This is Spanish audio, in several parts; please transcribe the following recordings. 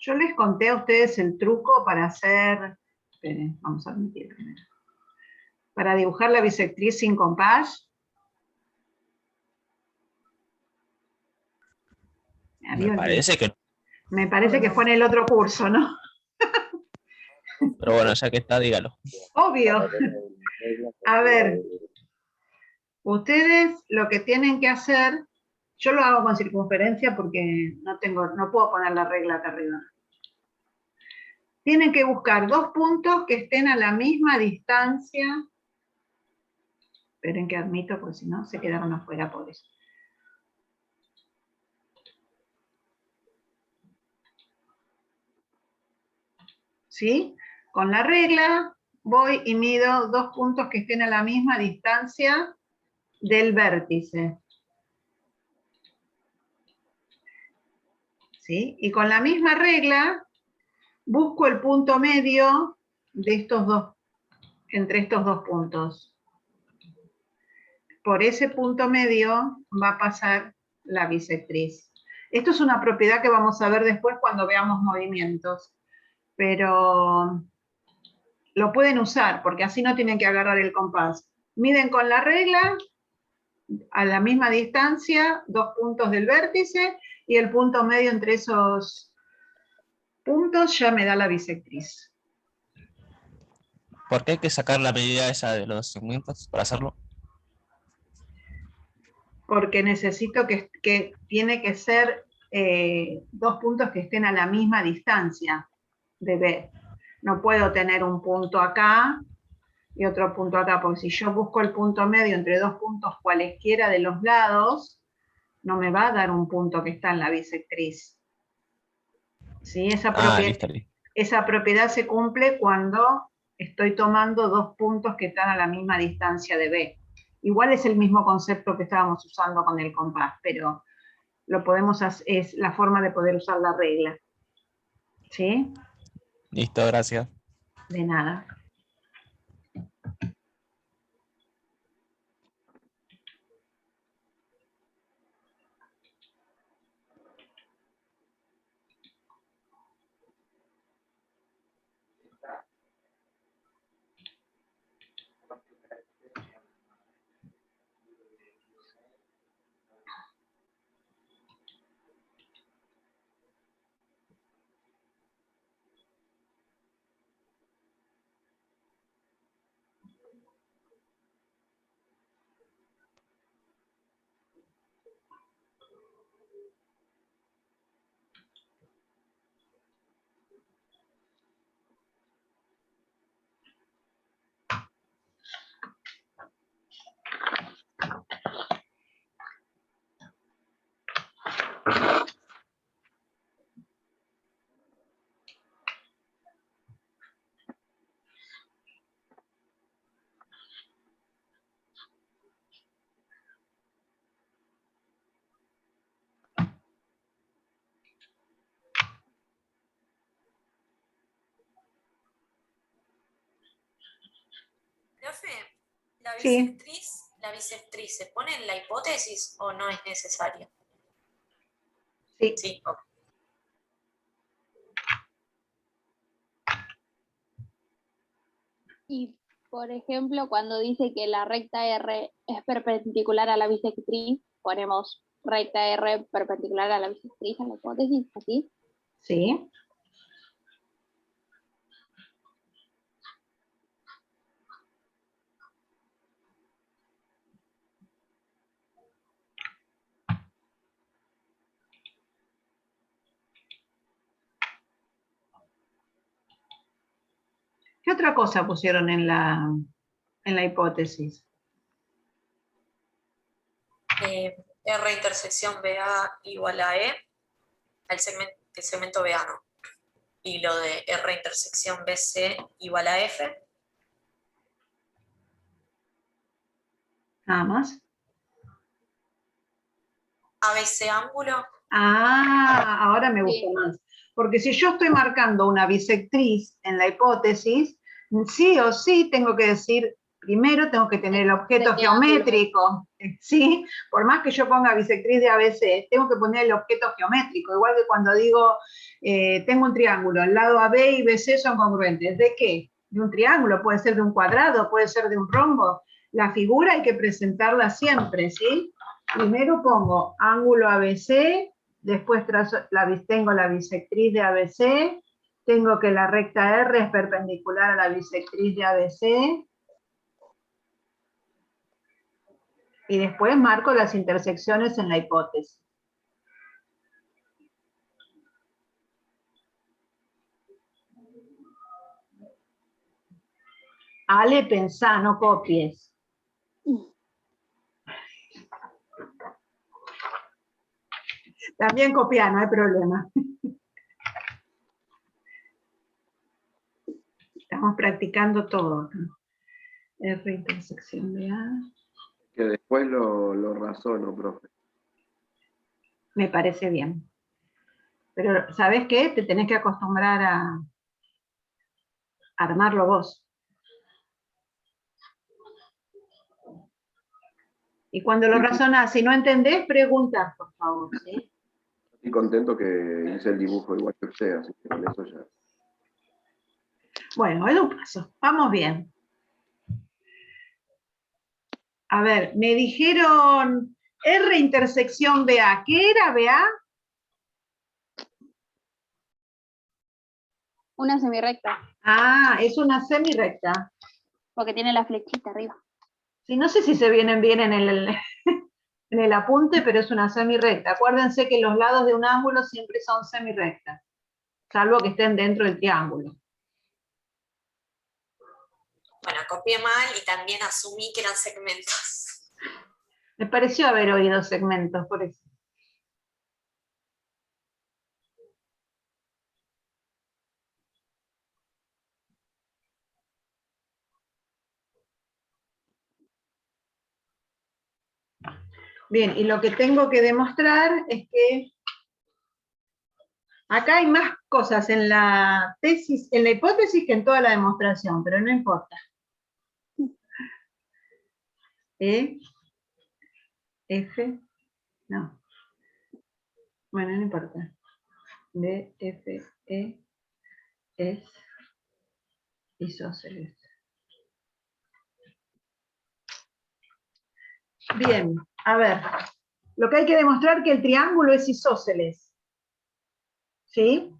Yo les conté a ustedes el truco para hacer, esperen, vamos a admitir primero, para dibujar la bisectriz sin compás. Me parece que... Me parece que fue en el otro curso, ¿no? Pero bueno, ya que está, dígalo. Obvio. A ver, ustedes lo que tienen que hacer, yo lo hago con circunferencia porque no puedo poner la regla acá arriba. Tienen que buscar dos puntos que estén a la misma distancia. Esperen que admito, porque si no se quedaron afuera por eso. ¿Sí? Con la regla voy y mido dos puntos que estén a la misma distancia del vértice. ¿Sí? Y con la misma regla busco el punto medio de estos dos, entre estos dos puntos. Por ese punto medio va a pasar la bisectriz. Esto es una propiedad que vamos a ver después cuando veamos movimientos, pero lo pueden usar porque así no tienen que agarrar el compás. Miden con la regla a la misma distancia dos puntos del vértice y el punto medio entre esos puntos ya me da la bisectriz. ¿Por qué hay que sacar la medida esa de los segmentos para hacerlo? Porque necesito que tiene que ser dos puntos que estén a la misma distancia de B. No puedo tener un punto acá y otro punto acá, porque si yo busco el punto medio entre dos puntos cualesquiera de los lados, no me va a dar un punto que está en la bisectriz. ¿Sí? Esa propiedad se cumple cuando estoy tomando dos puntos que están a la misma distancia de B. Igual es el mismo concepto que estábamos usando con el compás, pero lo podemos hacer, es la forma de poder usar la regla. ¿Sí? Listo, gracias. De nada. Profe, Sí. ¿la bisectriz se pone en la hipótesis o no es necesario? Sí. Sí, ok. Y, por ejemplo, cuando dice que la recta R es perpendicular a la bisectriz, ponemos recta R perpendicular a la bisectriz en la hipótesis, ¿así? Sí. ¿Qué otra cosa pusieron en la hipótesis? R intersección BA igual a E, el segmento BA no. Y lo de R intersección BC igual a F. Nada más. ABC ángulo. Ah, ahora me gusta más. Porque si yo estoy marcando una bisectriz en la hipótesis, sí o sí tengo que decir, primero tengo que tener el objeto geométrico. ¿sí? Por más que yo ponga bisectriz de ABC, tengo que poner el objeto geométrico, igual que cuando digo, tengo un triángulo, el lado AB y BC son congruentes. ¿De qué? De un triángulo, puede ser de un cuadrado, puede ser de un rombo. La figura hay que presentarla siempre, ¿sí? Primero pongo ángulo ABC, después tengo la bisectriz de ABC, tengo que la recta R es perpendicular a la bisectriz de ABC, y después marco las intersecciones en la hipótesis. Ale, pensá, no copies. También copiar, no hay problema. Estamos practicando todo. R intersección de A. Que después lo razono, profe. Me parece bien. Pero, ¿sabes qué? Te tenés que acostumbrar a armarlo vos. Y cuando lo razonás, si no entendés, preguntas, por favor, ¿sí? Estoy contento que hice el dibujo igual que usted, así que con eso ya. Bueno, es un paso. Vamos bien. A ver, me dijeron R intersección BA. ¿Qué era BA? Una semirrecta, Ah, es una semirrecta. porque tiene la flechita arriba. Sí, no sé si se vienen bien en en el apunte, pero es una semirrecta. Acuérdense que los lados de un ángulo siempre son semirrectas, salvo que estén dentro del triángulo. Bueno, copié mal y también asumí que eran segmentos. Me pareció haber oído segmentos, por eso. Bien, y lo que tengo que demostrar es que acá hay más cosas en la tesis, en la hipótesis que en toda la demostración, pero no importa. E, F, no. Bueno, no importa. D, F, E, es isósceles. Bien, a ver. Lo que hay que demostrar es que el triángulo es isósceles. ¿Sí?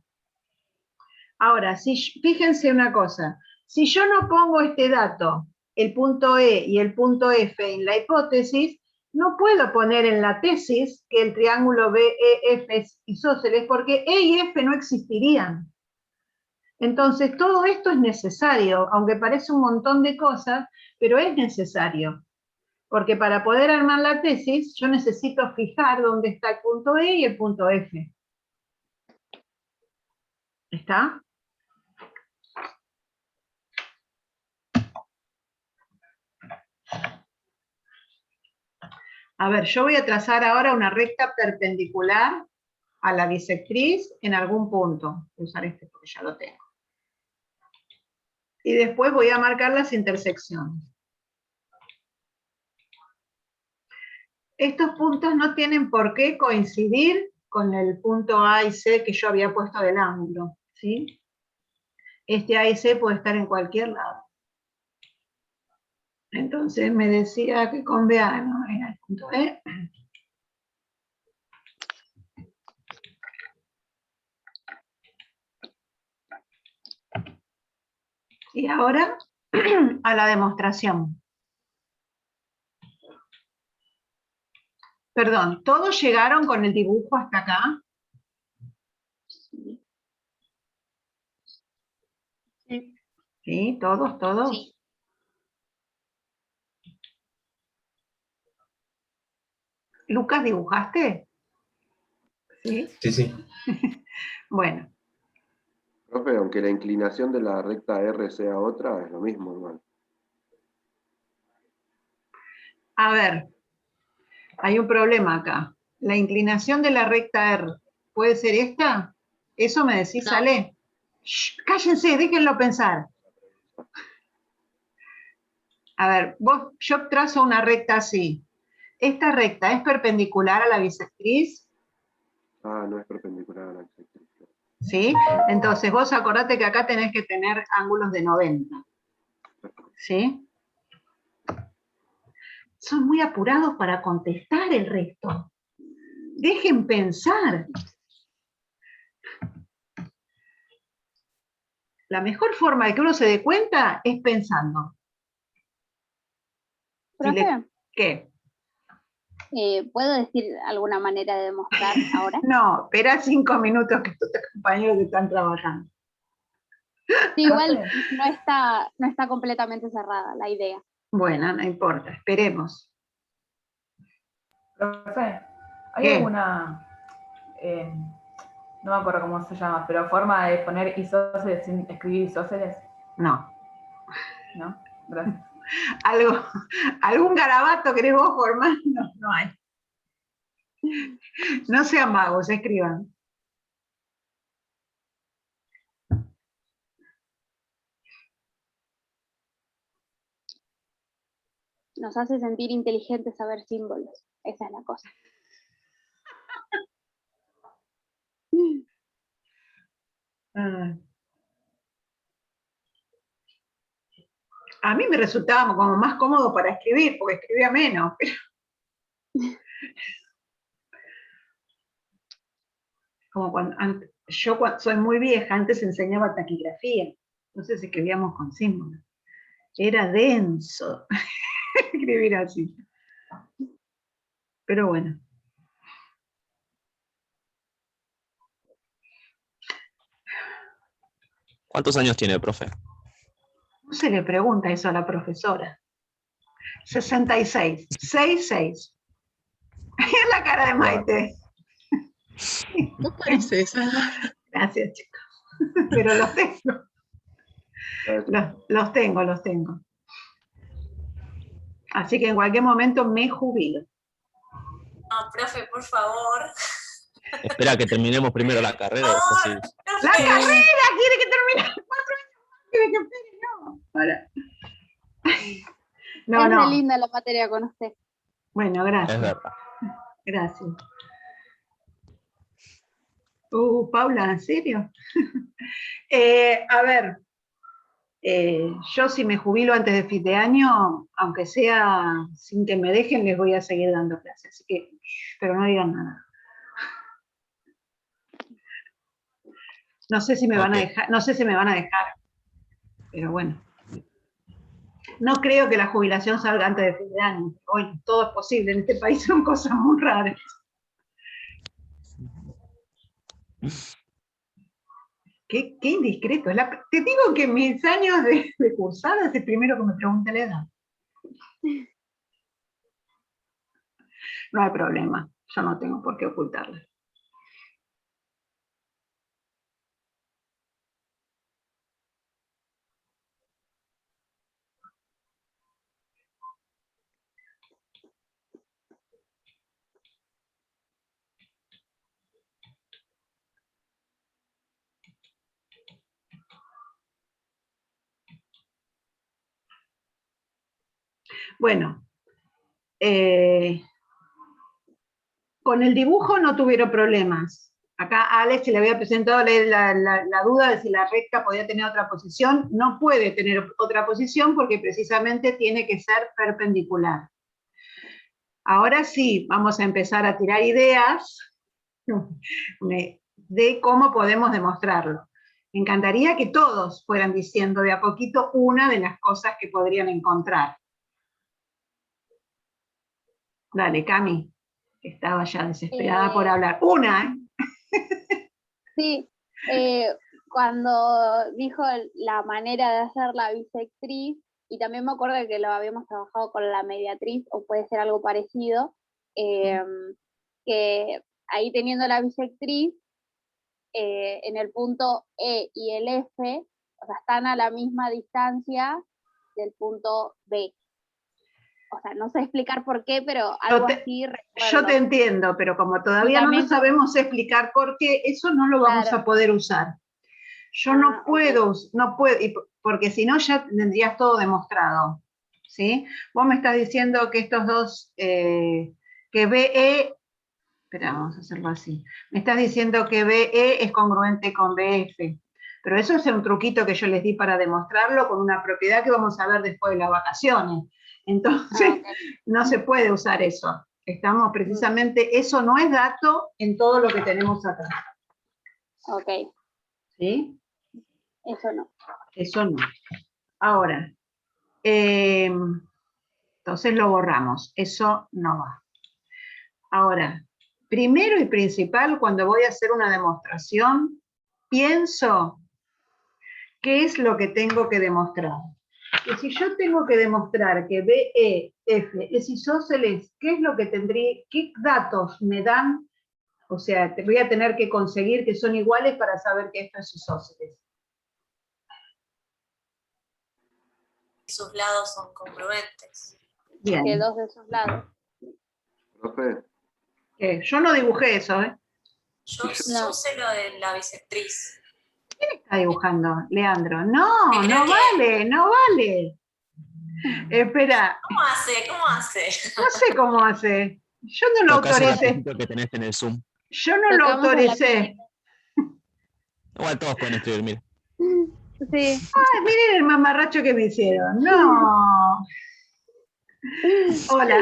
Ahora, fíjense una cosa. Si yo no pongo este dato, el punto E y el punto F en la hipótesis, no puedo poner en la tesis que el triángulo BEF es isósceles, porque E y F no existirían. Entonces, todo esto es necesario, aunque parece un montón de cosas, pero es necesario. Porque para poder armar la tesis, yo necesito fijar dónde está el punto E y el punto F. ¿Está? A ver, yo voy a trazar ahora una recta perpendicular a la bisectriz en algún punto. Voy a usar este porque ya lo tengo. Y después voy a marcar las intersecciones. Estos puntos no tienen por qué coincidir con el punto A y C que yo había puesto del ángulo, ¿sí? Este A y C puede estar en cualquier lado. Entonces me decía que con BA no era el punto E. Y ahora a la demostración. Perdón, ¿todos llegaron con el dibujo hasta acá? Sí. ¿Sí? ¿Todos? Sí. Lucas, ¿dibujaste? ¿Sí? Sí. Bueno, Profe, aunque la inclinación de la recta R sea otra, es lo mismo igual. a ver, hay un problema acá. La inclinación de la recta R, ¿puede ser esta? ¿Eso me decís, No. Ale? Shh, cállense, déjenlo pensar. A ver, yo trazo una recta así. ¿esta recta es perpendicular a la bisectriz? Ah, no es perpendicular a la bisectriz. ¿Sí? Entonces vos acordate que acá tenés que tener ángulos de 90. ¿Sí? Son muy apurados para contestar el resto. Dejen pensar. La mejor forma de que uno se dé cuenta es pensando. Profe, ¿Qué? ¿puedo decir alguna manera de demostrar ahora? No, espera 5 minutos que tus compañeros están trabajando. Sí, igual no está completamente cerrada la idea. Bueno, no importa, esperemos. Profe, ¿hay ¿Qué? alguna, no me acuerdo cómo se llama, pero forma de poner isósceles sin escribir isósceles? No. ¿No? Gracias. ¿Algún garabato querés vos formar? No, no hay. No sean vagos, escriban. Nos hace sentir inteligentes saber símbolos. Esa es la cosa. Ah. A mí me resultaba como más cómodo para escribir, porque escribía menos. Como yo soy muy vieja, antes enseñaba taquigrafía, entonces escribíamos con símbolos. Era denso escribir así. Pero bueno. ¿Cuántos años tiene, profe? No se le pregunta eso a la profesora. 66. 6. Es la cara de Maite. No parece esa. Gracias, chicos. Pero los tengo. Los tengo. Así que en cualquier momento me jubilo. No, profe, por favor. Espera que terminemos primero la carrera. No, Después sí. profe. ¡La carrera! ¿Quiere que termine 4 años más? ¿Quiere que espere? No. Ahora. No, es no. re linda la materia con usted. Bueno, gracias. Es verdad. Gracias. Paula, ¿en serio? A ver, yo si me jubilo antes de fin de año, aunque sea sin que me dejen, les voy a seguir dando clases. Así que, pero no digan nada. No sé si me van a dejar, no sé si me van a dejar, pero bueno. No creo que la jubilación salga antes de fin de año. Hoy todo es posible, en este país son cosas muy raras. Qué indiscreto. Te digo que en mis años de cursada es el primero que me pregunta la edad. No hay problema, yo no tengo por qué ocultarla. Bueno, con el dibujo no tuvieron problemas. Acá a Alex le había presentado la duda de si la recta podía tener otra posición. No puede tener otra posición porque precisamente tiene que ser perpendicular. Ahora sí, vamos a empezar a tirar ideas de cómo podemos demostrarlo. Me encantaría que todos fueran diciendo de a poquito una de las cosas que podrían encontrar. Dale, Cami, que estaba ya desesperada por hablar. ¡Una! Sí, cuando dijo la manera de hacer la bisectriz, y también me acuerdo que lo habíamos trabajado con la mediatriz, o puede ser algo parecido, que ahí teniendo la bisectriz, en el punto E y el F, o sea, están a la misma distancia del punto B. O sea, no sé explicar por qué, pero algo así recuerdo. Yo te entiendo, pero como todavía no nos sabemos explicar por qué, eso no lo vamos a poder usar. Yo no puedo, porque si no ya tendrías todo demostrado. ¿sí? Vos me estás diciendo que estos dos, que BE, espera, vamos a hacerlo así. Me estás diciendo que BE es congruente con BF. Pero eso es un truquito que yo les di para demostrarlo con una propiedad que vamos a ver después de las vacaciones. Entonces, no se puede usar eso. Estamos precisamente, eso no es dato en todo lo que tenemos acá. Ok, ¿Sí? eso no. Eso no. Ahora, entonces lo borramos. Eso no va. Ahora, primero y principal, cuando voy a hacer una demostración, pienso qué es lo que tengo que demostrar. Y si yo tengo que demostrar que BEF es isósceles, ¿qué es lo que tendría, qué datos me dan? O sea, voy a tener que conseguir que son iguales para saber que esto es isósceles. Sus lados son congruentes. Bien. Que dos de esos lados. Profe, Yo no dibujé eso, ¿eh? Yo No. sé lo de la bisectriz. Está dibujando, Leandro. No, Creo no que- vale, no vale. Espera, ¿Cómo hace? ¿Cómo hace? no sé cómo hace. Yo no lo Tocás el autoricé. lapicito que tenés en el Zoom. Yo no lo Tocamos el autoricé. Igual todos pueden escribir, mira. Sí. Ay, miren el mamarracho que me hicieron. No. Hola.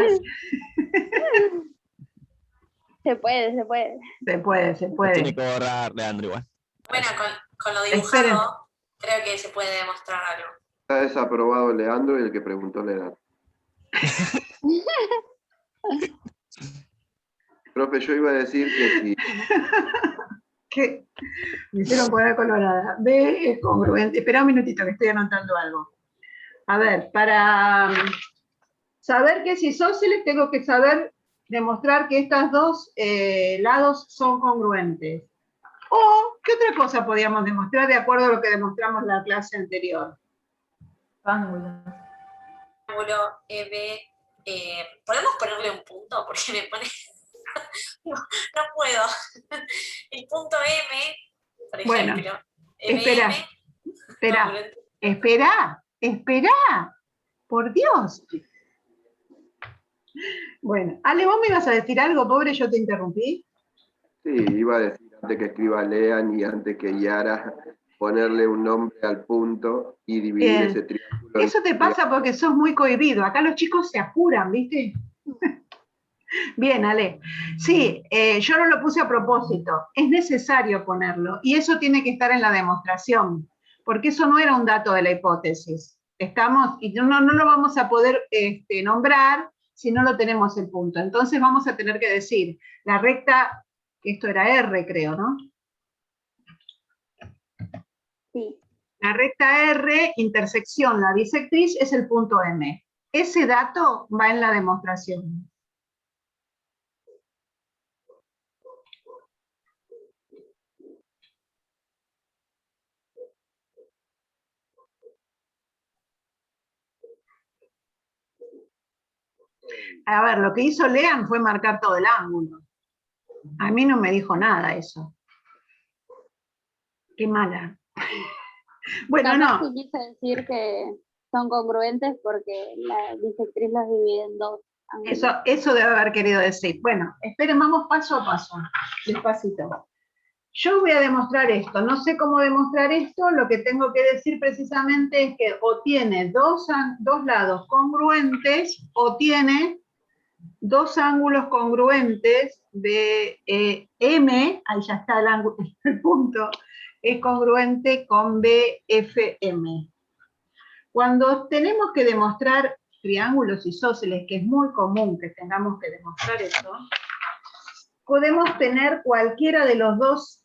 Se puede, se puede. Se puede, se Lo tiene puede. que borrar, Leandro, igual. Bueno, con lo Esperen. dibujado, creo que se puede demostrar algo. está desaprobado Leandro y el que preguntó la edad. Profe, yo iba a decir que si ¿Qué? Me hicieron poner colorada. B es congruente. Espera un minutito que estoy anotando algo. A ver, para saber que es isósceles tengo que saber demostrar que estos dos lados son congruentes. O, ¿qué otra cosa podíamos demostrar de acuerdo a lo que demostramos en la clase anterior? Ángulos. Ángulo EB. ¿Podemos ponerle un punto? Porque me pone. No puedo. El punto M, por Bueno, ejemplo. espera, espera, congruente. espera, por Dios. Bueno, Ale, ¿vos me ibas a decir algo, pobre? Yo te interrumpí. sí, iba a decir antes que escriba Lean y antes que Yara, ponerle un nombre al punto y dividir Bien. ese triángulo. Eso te pasa porque sos muy cohibido. Acá los chicos se apuran, ¿viste? Bien, Ale. Sí, yo no lo puse a propósito. Es necesario ponerlo. Y eso tiene que estar en la demostración, porque eso no era un dato de la hipótesis. Estamos, y no lo vamos a poder nombrar si no lo tenemos el punto. Entonces vamos a tener que decir, la recta, esto era R, creo, ¿no? Sí. La recta R, intersección, la bisectriz, es el punto M. Ese dato va en la demostración. A ver, lo que hizo Lean fue marcar todo el ángulo. A mí no me dijo nada eso. Qué mala. Bueno, Capaz no. que quise decir que son congruentes porque la bisectriz los divide en dos ángulos. Eso debe haber querido decir. Bueno, esperen, vamos paso a paso. Despacito. Yo voy a demostrar esto. No sé cómo demostrar esto. Lo que tengo que decir precisamente es que o tiene dos lados congruentes o tiene dos ángulos congruentes de M, ahí ya está el ángulo, el punto, es congruente con BFM. Cuando tenemos que demostrar triángulos isósceles, que es muy común que tengamos que demostrar eso, podemos tener cualquiera de los dos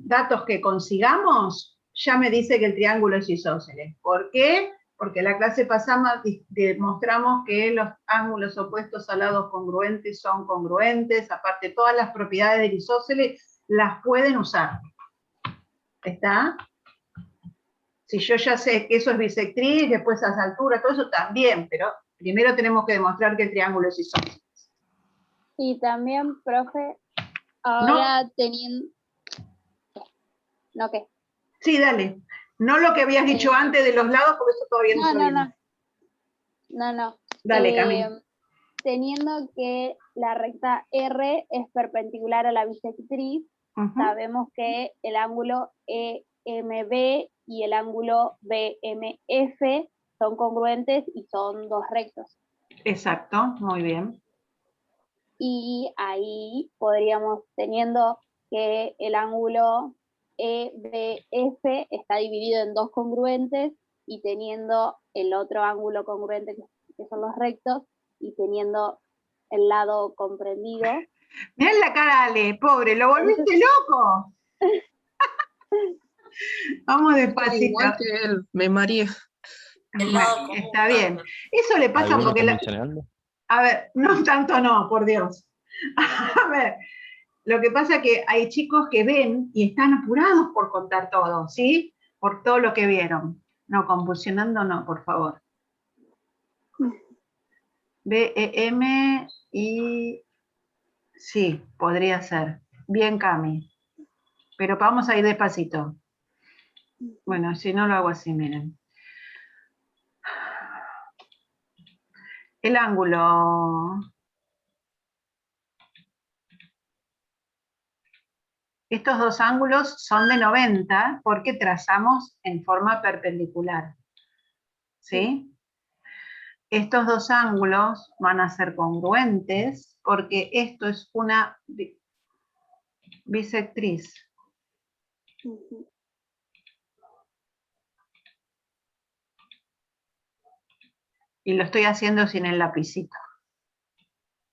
datos que consigamos, ya me dice que el triángulo es isósceles. ¿Por qué? Porque en la clase pasada demostramos que los ángulos opuestos a lados congruentes son congruentes, aparte todas las propiedades del isósceles las pueden usar. ¿Está? Si yo ya sé que eso es bisectriz, después a esa altura, todo eso también, pero primero tenemos que demostrar que el triángulo es isósceles. Y también, profe, ahora teniendo... ¿No qué? Sí, dale. No lo que habías dicho antes de los lados, porque eso todavía no se lo No. No. Dale, Camila. Teniendo que la recta R es perpendicular a la bisectriz, Ujú. sabemos que el ángulo EMB y el ángulo BMF son congruentes y son dos rectos. Exacto, muy bien. Y ahí podríamos, teniendo que el ángulo EBF está dividido en dos congruentes y teniendo el otro ángulo congruente que son los rectos y teniendo el lado comprendido. Mirá la cara, Ale, pobre, lo volviste loco. Vamos despacito. Igual que él, me mareé. El lado Bueno, común está bien. también. Eso le pasa ¿Alguno porque... convencional? A ver, no tanto no, por Dios. A ver, lo que pasa es que hay chicos que ven y están apurados por contar todo, ¿sí? Por todo lo que vieron. No, convulsionando no, por favor. BEM y... Sí, podría ser. Bien, Cami. Pero vamos a ir despacito. Bueno, si no lo hago así, miren. El ángulo... Estos dos ángulos son de 90 porque trazamos en forma perpendicular. ¿Sí? Estos dos ángulos van a ser congruentes porque esto es una bisectriz. Y lo estoy haciendo sin el lapicito.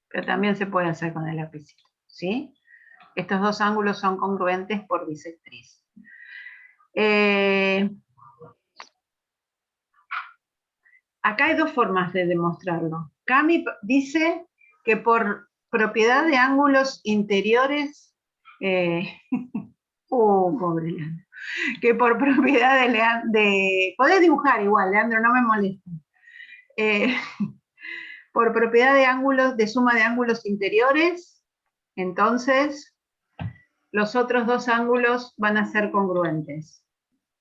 Pero también se puede hacer con el lapicito. ¿Sí? Estos dos ángulos son congruentes por bisectriz. Acá hay dos formas de demostrarlo. Cami dice que por propiedad de ángulos interiores, pobre Leandro, que por propiedad de podés dibujar igual, Leandro, no me molesta. Por propiedad de ángulos, de suma de ángulos interiores, entonces los otros dos ángulos van a ser congruentes.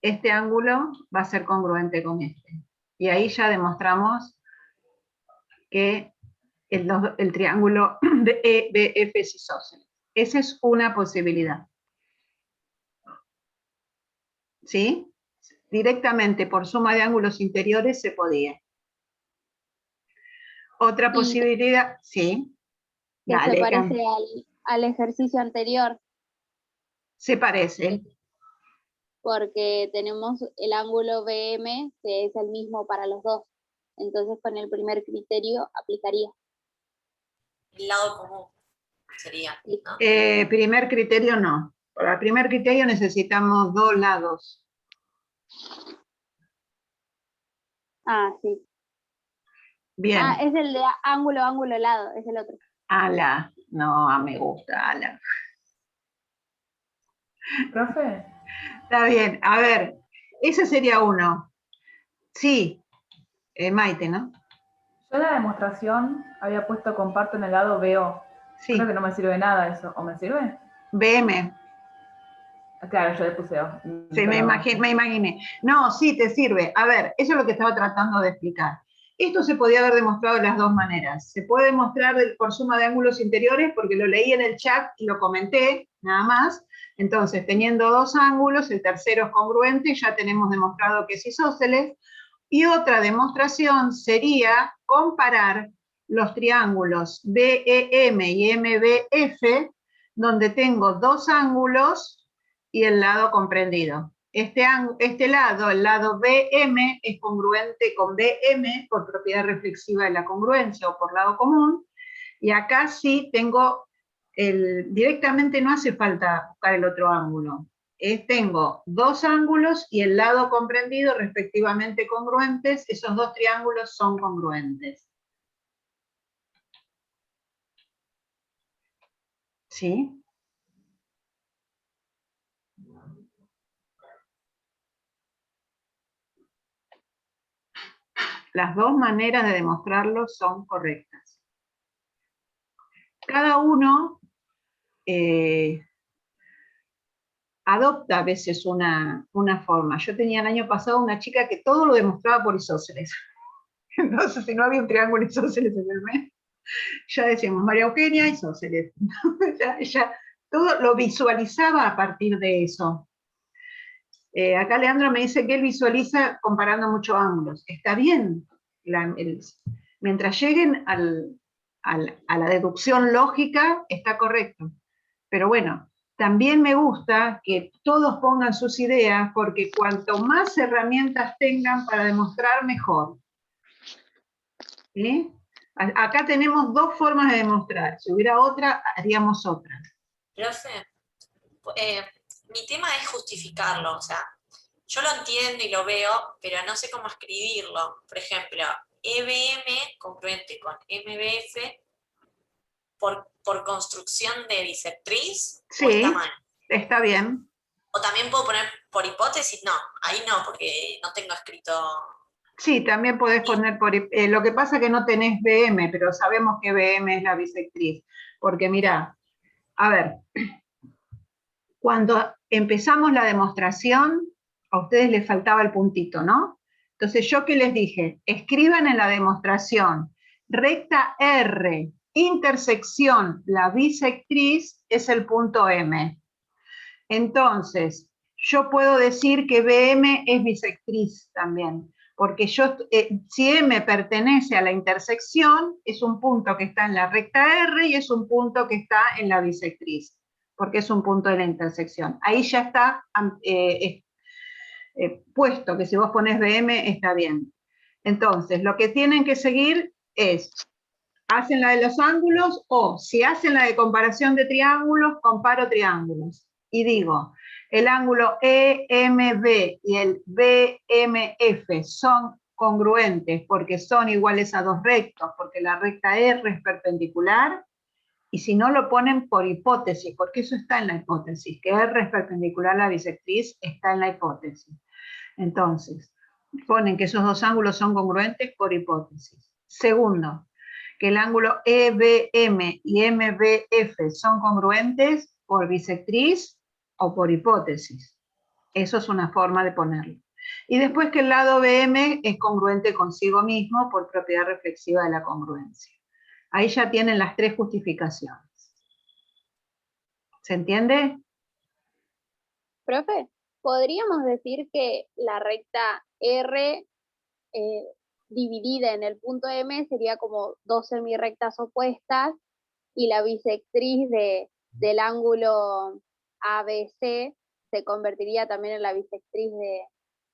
Este ángulo va a ser congruente con este. Y ahí ya demostramos que el triángulo de EBF es isósceles. Esa es una posibilidad. ¿Sí? Directamente por suma de ángulos interiores se podía. Otra posibilidad, sí. Que Dale, se parece al ejercicio anterior, se parece. porque tenemos el ángulo BM, que es el mismo para los dos. Entonces, con el primer criterio aplicaría. El lado común sería, ¿no? Primer criterio no. Para el primer criterio necesitamos dos lados. Ah, sí. Bien. Ah, es el de ángulo, ángulo, lado, es el otro. Ala. No, me gusta, ala. ¿Profe? Está bien. A ver, ese sería uno. Sí. Maite, ¿no? Yo en la demostración había puesto comparto en el lado BO. Sí. Creo que no me sirve nada eso. ¿O me sirve? BM. Claro, yo le puse O. Sí, me imaginé. No, sí, te sirve. A ver, eso es lo que estaba tratando de explicar. Esto se podía haber demostrado de las dos maneras. Se puede demostrar por suma de ángulos interiores, porque lo leí en el chat y lo comenté, nada más. Entonces, teniendo dos ángulos, el tercero es congruente y ya tenemos demostrado que es isósceles. Y otra demostración sería comparar los triángulos BEM y MBF, donde tengo dos ángulos y el lado comprendido. Este lado, el lado BM, es congruente con BM por propiedad reflexiva de la congruencia o por lado común, y acá sí tengo, directamente no hace falta buscar el otro ángulo. Tengo dos ángulos y el lado comprendido respectivamente congruentes, esos dos triángulos son congruentes. ¿Sí? Las dos maneras de demostrarlo son correctas. Cada uno adopta a veces una forma. Yo tenía el año pasado una chica que todo lo demostraba por isósceles. Entonces, si no había un triángulo isósceles en el medio, ya decíamos María Eugenia isósceles. ya todo lo visualizaba a partir de eso. Acá Leandro me dice que él visualiza comparando muchos ángulos. Está bien, mientras lleguen a la deducción lógica, está correcto. Pero bueno, también me gusta que todos pongan sus ideas, porque cuanto más herramientas tengan para demostrar, mejor. ¿Sí? Acá tenemos dos formas de demostrar. Si hubiera otra, haríamos otra. Profe, mi tema es justificarlo, o sea, yo lo entiendo y lo veo, pero no sé cómo escribirlo. Por ejemplo, EBM congruente con MBF por construcción de bisectriz, ¿o está Sí, mal? está bien. O también puedo poner por hipótesis, no, ahí no, porque no tengo escrito. Sí, también podés poner lo que pasa es que no tenés BM, pero sabemos que BM es la bisectriz. Porque mirá, a ver, cuando empezamos la demostración, a ustedes les faltaba el puntito, ¿no? Entonces, ¿yo qué les dije? Escriban en la demostración, recta R, intersección, la bisectriz es el punto M. Entonces, yo puedo decir que BM es bisectriz también, porque si M pertenece a la intersección, es un punto que está en la recta R y es un punto que está en la bisectriz, porque es un punto de la intersección. Ahí ya está puesto que si vos pones BM está bien. Entonces, lo que tienen que seguir es, hacen la de los ángulos o si hacen la de comparación de triángulos, comparo triángulos. Y digo, el ángulo EMB y el BMF son congruentes porque son iguales a dos rectos, porque la recta R es perpendicular, y si no lo ponen por hipótesis, porque eso está en la hipótesis, que R es perpendicular a la bisectriz, está en la hipótesis. Entonces, ponen que esos dos ángulos son congruentes por hipótesis. Segundo, que el ángulo EBM y MBF son congruentes por bisectriz o por hipótesis. Eso es una forma de ponerlo. Y después que el lado BM es congruente consigo mismo por propiedad reflexiva de la congruencia. Ahí ya tienen las tres justificaciones. ¿Se entiende? Profe, ¿podríamos decir que la recta R dividida en el punto M sería como dos semirrectas opuestas y la bisectriz del ángulo ABC se convertiría también en la bisectriz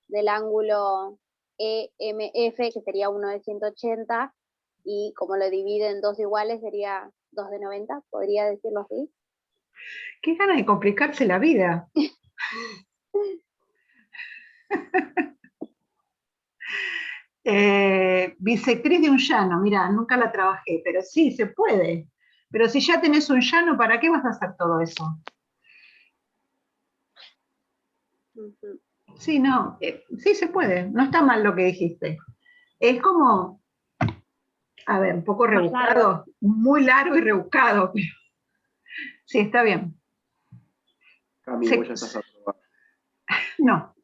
del ángulo EMF, que sería uno de 180, y como lo divide en dos iguales sería 2 de 90, ¿podría decirlo así? Qué ganas de complicarse la vida. Bisectriz de un llano, mira, nunca la trabajé, pero sí, se puede. Pero si ya tenés un llano, ¿para qué vas a hacer todo eso? Ujú. Sí, no, sí se puede, no está mal lo que dijiste. Es como, a ver, un poco Más largo. rebuscado, muy largo y rebuscado, pero sí, está bien. Cami, vos ya estás aprobado. No.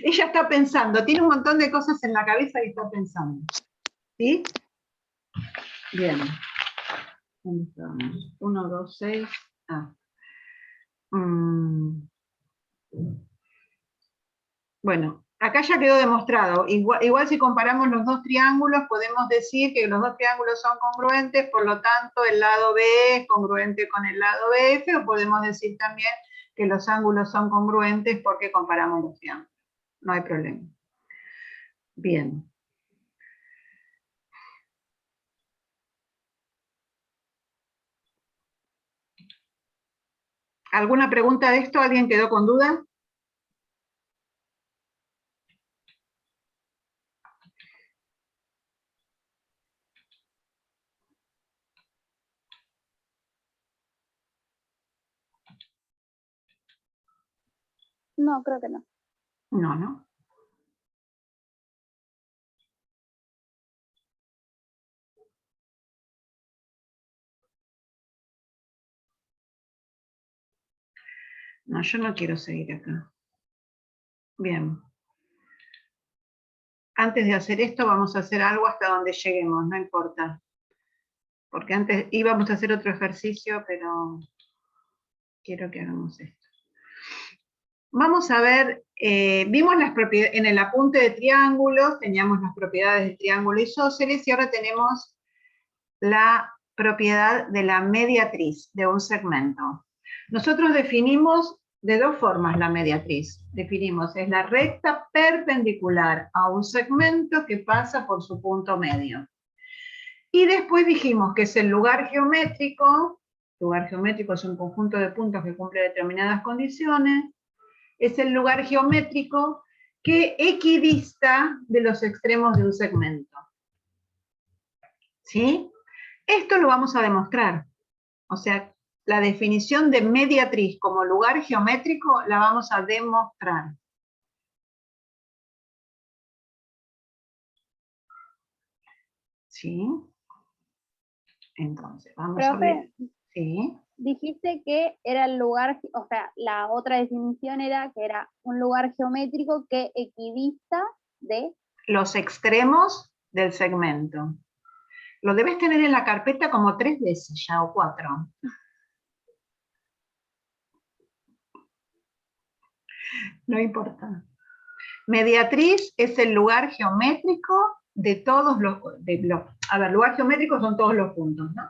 Ella está pensando, tiene un montón de cosas en la cabeza y está pensando. ¿Sí? Bien. ¿Dónde estamos? 1, 2, 6. Bueno, acá ya quedó demostrado. Igual si comparamos los dos triángulos, podemos decir que los dos triángulos son congruentes, por lo tanto el lado B es congruente con el lado BF, o podemos decir también que los ángulos son congruentes porque comparamos los triángulos. No hay problema. Bien. ¿Alguna pregunta de esto? ¿Alguien quedó con duda? No, creo que no. No, ¿no? No, yo no quiero seguir acá. Bien. antes de hacer esto vamos a hacer algo hasta donde lleguemos, no importa. Porque antes íbamos a hacer otro ejercicio, pero quiero que hagamos esto. Vamos a ver, vimos las propiedades, en el apunte de triángulos teníamos las propiedades de triángulo isósceles y ahora tenemos la propiedad de la mediatriz de un segmento. Nosotros definimos de dos formas la mediatriz. Definimos, es la recta perpendicular a un segmento que pasa por su punto medio. Y después dijimos que es el lugar geométrico es un conjunto de puntos que cumple determinadas condiciones, es el lugar geométrico que equidista de los extremos de un segmento. ¿Sí? Esto lo vamos a demostrar. O sea, la definición de mediatriz como lugar geométrico la vamos a demostrar. ¿Sí? Entonces, vamos a ver. Sí. Dijiste que era el lugar, o sea, la otra definición era que era un lugar geométrico que equidista de los extremos del segmento. Lo debes tener en la carpeta como 3 veces ya, o 4. No importa. Mediatriz es el lugar geométrico de todos los... a ver, lugar geométrico son todos los puntos, ¿no?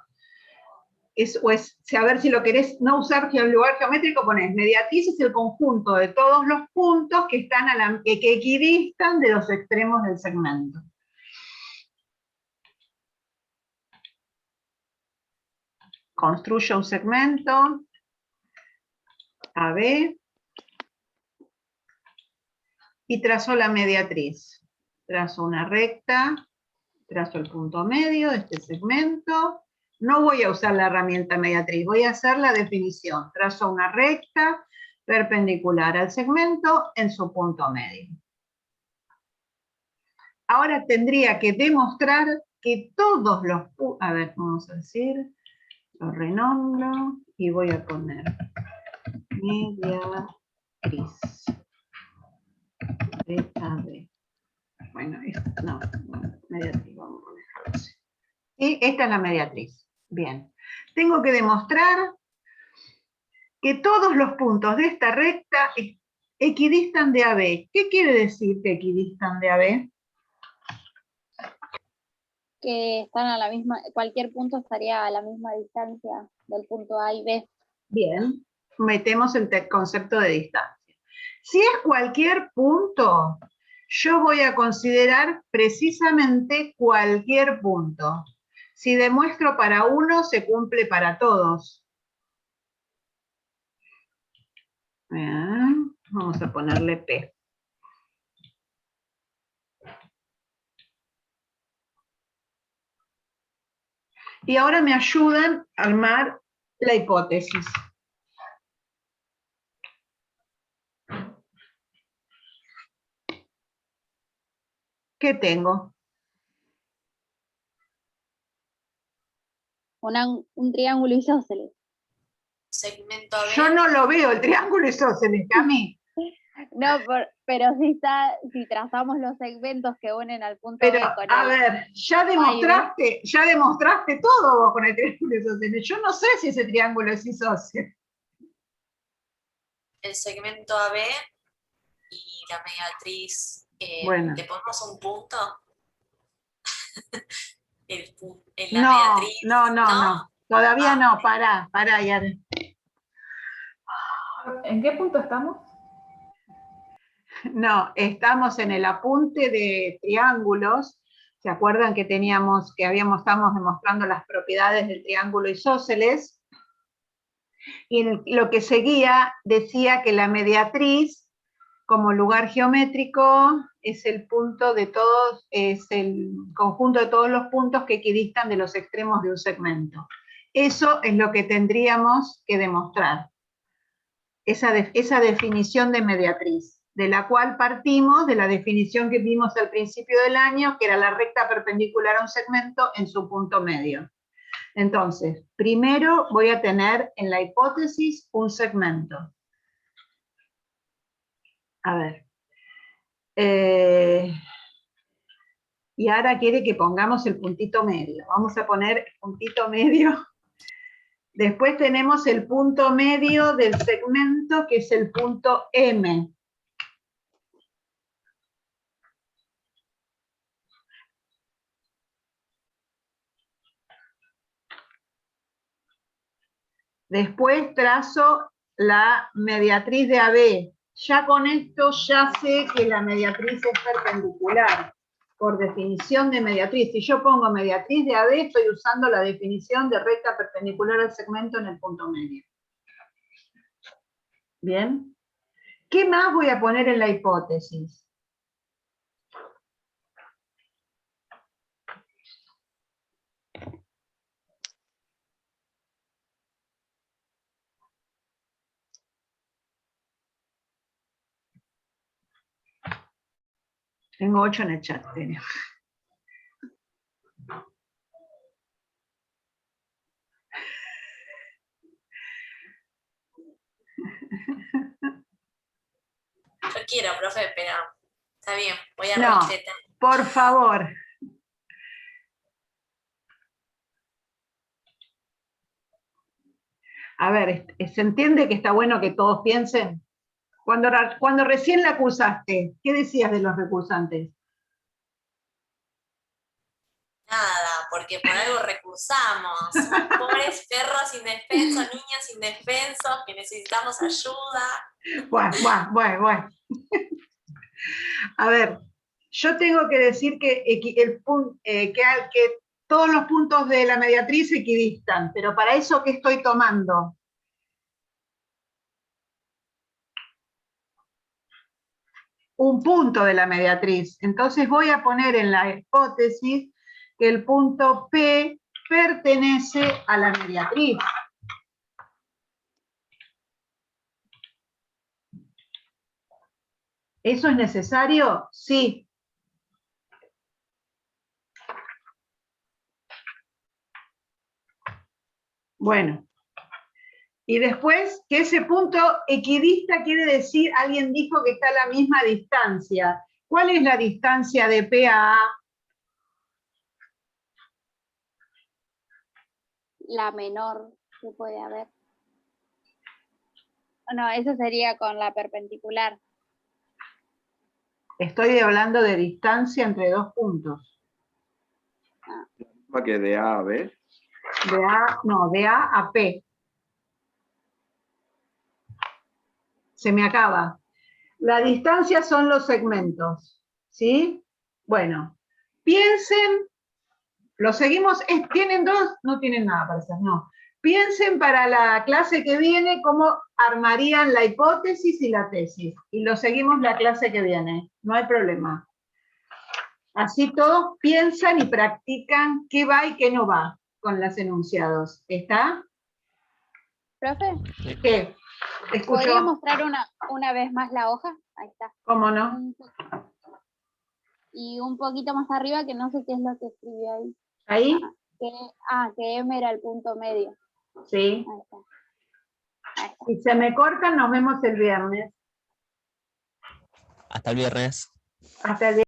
A ver, si lo querés no usar el lugar geométrico, ponés mediatriz es el conjunto de todos los puntos que están que equidistan de los extremos del segmento. Construyo un segmento AB y trazo la mediatriz. Trazo una recta, trazo el punto medio de este segmento. No voy a usar la herramienta mediatriz, voy a hacer la definición. Trazo una recta perpendicular al segmento en su punto medio. Ahora tendría que demostrar que todos los puntos... A ver, vamos a decir, lo renombro y voy a poner mediatriz de AB. Bueno, no, mediatriz, vamos a dejarlo así. Y esta es la mediatriz. Bien. Tengo que demostrar que todos los puntos de esta recta equidistan de AB. ¿Qué quiere decir que equidistan de AB? que están a la misma, cualquier punto estaría a la misma distancia del punto A y B. Bien, metemos el concepto de distancia. Si es cualquier punto, yo voy a considerar precisamente cualquier punto. Si demuestro para uno, se cumple para todos. Bien, vamos a ponerle P. Y ahora me ayudan a armar la hipótesis. ¿Qué tengo? Un triángulo isósceles. Segmento AB. Yo no lo veo, el triángulo isósceles, Cami. No, pero si trazamos los segmentos que unen al punto Pero, B con a ver, ya demostraste todo vos con el triángulo isósceles. Yo no sé si ese triángulo es isósceles. El segmento AB y la mediatriz. Bueno. ¿Le ponemos un punto? en la mediatriz. No. Todavía no, pará, Yara. ¿En qué punto estamos? No, estamos en el apunte de triángulos. ¿Se acuerdan que estábamos demostrando las propiedades del triángulo isósceles? Y lo que seguía decía que la mediatriz, como lugar geométrico, es el punto de todos, es el conjunto de todos los puntos que equidistan de los extremos de un segmento. Eso es lo que tendríamos que demostrar. Esa definición de mediatriz, de la cual partimos de la definición que vimos al principio del año, que era la recta perpendicular a un segmento en su punto medio. Entonces, primero voy a tener en la hipótesis un segmento. A ver. Y ahora quiere que pongamos el puntito medio. Vamos a poner el puntito medio. Después tenemos el punto medio del segmento, que es el punto M. Después trazo la mediatriz de AB. Ya con esto ya sé que la mediatriz es perpendicular, por definición de mediatriz. Si yo pongo mediatriz de AB, estoy usando la definición de recta perpendicular al segmento en el punto medio. ¿Bien? ¿Qué más voy a poner en la hipótesis? Tengo 8 en el chat. Tere. Yo quiero, profe, pero está bien, voy a No, revisar. por favor. A ver, ¿se entiende que está bueno que todos piensen? Cuando recién la cursaste, ¿qué decías de los recursantes? Nada, porque por algo recursamos. Somos pobres perros indefensos, niños indefensos que necesitamos ayuda. Bueno. A ver, yo tengo que decir que todos los puntos de la mediatriz se equidistan, pero para eso, ¿qué estoy tomando? Un punto de la mediatriz. Entonces voy a poner en la hipótesis que el punto P pertenece a la mediatriz. ¿Eso es necesario? Sí. Bueno. Y después, que ese punto equidista quiere decir, alguien dijo que está a la misma distancia. ¿Cuál es la distancia de P a A? La menor que puede haber. No, eso sería con la perpendicular. Estoy hablando de distancia entre dos puntos. Que de A a B. De A a P. Se me acaba. La distancia son los segmentos, ¿sí? Bueno, piensen, lo seguimos, ¿tienen dos? No tienen nada para hacer, no. Piensen para la clase que viene cómo armarían la hipótesis y la tesis. Y lo seguimos la clase que viene, no hay problema. Así todos piensan y practican qué va y qué no va con los enunciados. ¿Está? ¿Profe? ¿Qué? Escucho. ¿Podría mostrar una vez más la hoja? Ahí está. ¿Cómo no? Y un poquito más arriba, que no sé qué es lo que escribió ahí. ¿Ahí? Que M era el punto medio. Sí. Ahí está. Ahí está. Si se me cortan, nos vemos el viernes. Hasta el viernes. Hasta el viernes.